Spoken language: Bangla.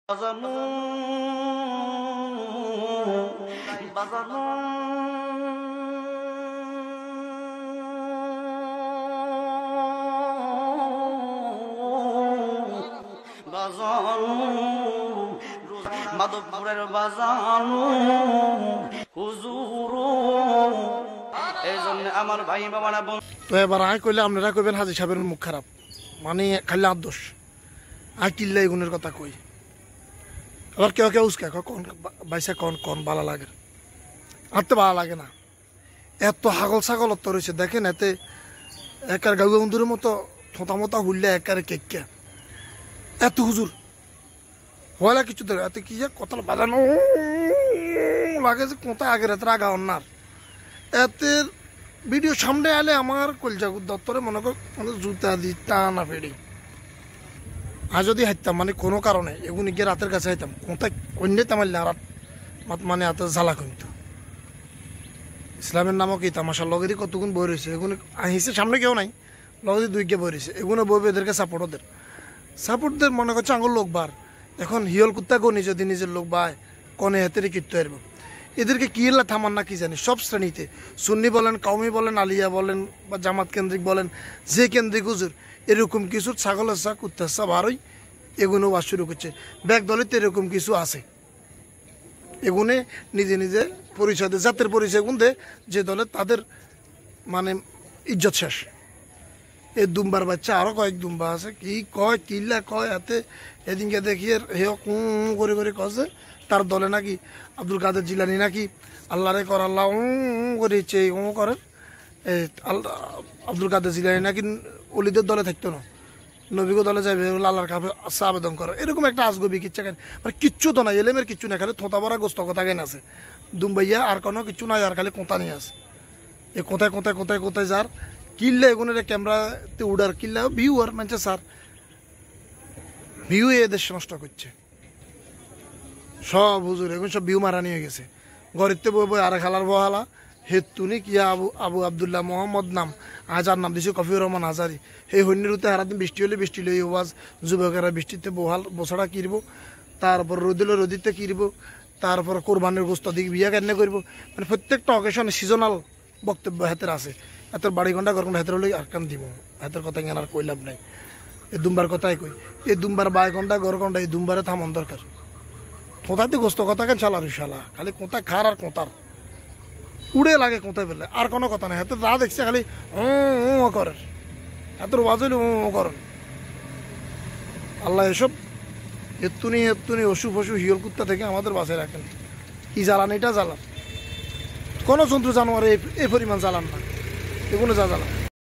বাজানো বাজানো বাজানো মাধবপুরের বাজানো হুজুর। এই জন্য আমার ভাই বাবারা তো এবার আয় কইলে আপনারা কইবেন হাজি সাহেবের মুখ খারাপ, মানে খালি আদোষ আয় কিল্লা এগুনের কথা কই। আবার কেউ কেউ উস্কা কন বাইসা কন কন ভালো লাগে, আর তো ভালো লাগে না। এত হাগল ছাগলত্ব রয়েছে দেখেন, এতে একার গাউ বন্ধুরের মতো থোতা মতা হুললে একারে কেকা এত হুজুর হয়লা কিছু ধরে এত কি যে কথা বাজানো লাগে যে কোথায় আগের এত আগা অন্যার এতে ভিডিও সামনে আলে আমার কলজাগুর দত্তরে মনে কর জুতা দি টানা ফেড়ি। আর যদি হাইতাম মানে কোনো কারণে এগুনি গিয়ে রাতের কাছে হাইতাম কোথায় কন্যে তামাল না রাত মানে এত জ্বালা কিন্তু ইসলামের নামও কি তামাশার লগেরই কতগুণ বই রয়েছে। এগুলো আহিসে সামনে কেউ নাই, লগেরই দুই কে বই রয়েছে। এগুলো বইবে এদেরকে সাপোর্টদের মনে করছে আঙুল লোক বার এখন হিয়ল কুত্তাকেও যদি নিজের লোক বায় কনে হাতেরই কীর্ত এরব। এদেরকে কি এলা থামান না কি জানি, সব শ্রেণীতে সুন্নি বলেন, কাউমি বলেন, আলিয়া বলেন বা জামাত কেন্দ্রিক বলেন, যে কেন্দ্রিক হুজুর এরকম কিছু ছাগলের চা কুত্তার চা বারোই এগুলো বাস শুরু করছে। ব্যাগ দলিত এরকম কিছু আছে, এগুনে নিজে নিজে পরিচয় দেয়, জাতের পরিচয় গুণ দেয় যে দলে তাদের মানে ইজ্জত শেষ। এই দুম্বার বাচ্চা আরও কয়েক দুম্বা আছে, কি কয় কিল্লা কয় এতে এদিনকে দেখিয়ে হেও করে করে কছে তার দলে নাকি আব্দুল কাদের জিলানি নাকি আল্লাহরে কর আল্লাহ করে ইচ্ছে করেন। এই আব্দুল কাদের জিলানি নাকি অলিদের দলে থাকতো না, নবীগো দলে যাবে আল্লাহর কাছে আবেদন করে, এরকম একটা আজগবি কিচ্ছা কেন মানে কিচ্ছু তো না, এলেমের কিচ্ছু না, খালি থোঁতা ভরা গোস্ত কথা কেন আছে দুম্বাইয়া আর কোনো কিচ্ছু নাই, আর খালি কোঁতা নিয়ে আছে। এ কোথায় কোথায় কোথায় কোথায় যার কিল্লা এগুনের ক্যামেরাতে উড়ার কিল্লা ভিউ আর মানছে স্যার ভিউ এদের নষ্ট করছে সব হুজুর এখন সব ভিউ মারা নিয়ে গেছে। গরিবতে বই বই আর খালার বহালা হেতুনি কিয়া আবু আবদুল্লাহ মোহাম্মদ নাম আজার নাম দিছে কফিউর রহমান আজারি। সেই সৈন্যরতে হারাদিন বৃষ্টি হলে বৃষ্টি লই ওয়াজ যুবকেরা বৃষ্টিতে বহাল বছরা কিনব, তারপর রোদিলে রোদিতে কিনব, তারপর কোরবানির গোস্ত দিকে বিয়া কেন করব, মানে প্রত্যেকটা অকেশনে সিজনাল বক্তব্য হাতের আছে। হাতের বাড়ি ঘন্টা ঘন্টা হাতের হলে আর কান দিব, হাতের কথা কেন আর কই লাভ নাই। এই দুম্বার কথাই কই, এই দুম্বার বাই ঘন্টা ঘর ঘন্টা এই দুম্বারে থামন দরকার। কোথাতে গোস্ত কথা কেন চালার শালা খালি কোথায় খার আর কোথার উড়ে লাগে কোথায় পেলে আর কোনো কথা নেই। হাতে যা দেখছে খালি করেন, হাতের ওয়াজ হইলে করেন। আল্লাহ এসব হেতুনি অসু ফসু হিয়ল কুত্তা থেকে আমাদের বাসায় রাখেন। কি জ্বালান এটা জ্বালান, কোনো জন্তু জানোয়ার এই পরিমাণ জ্বালান না, এগুলো যা জ্বালান।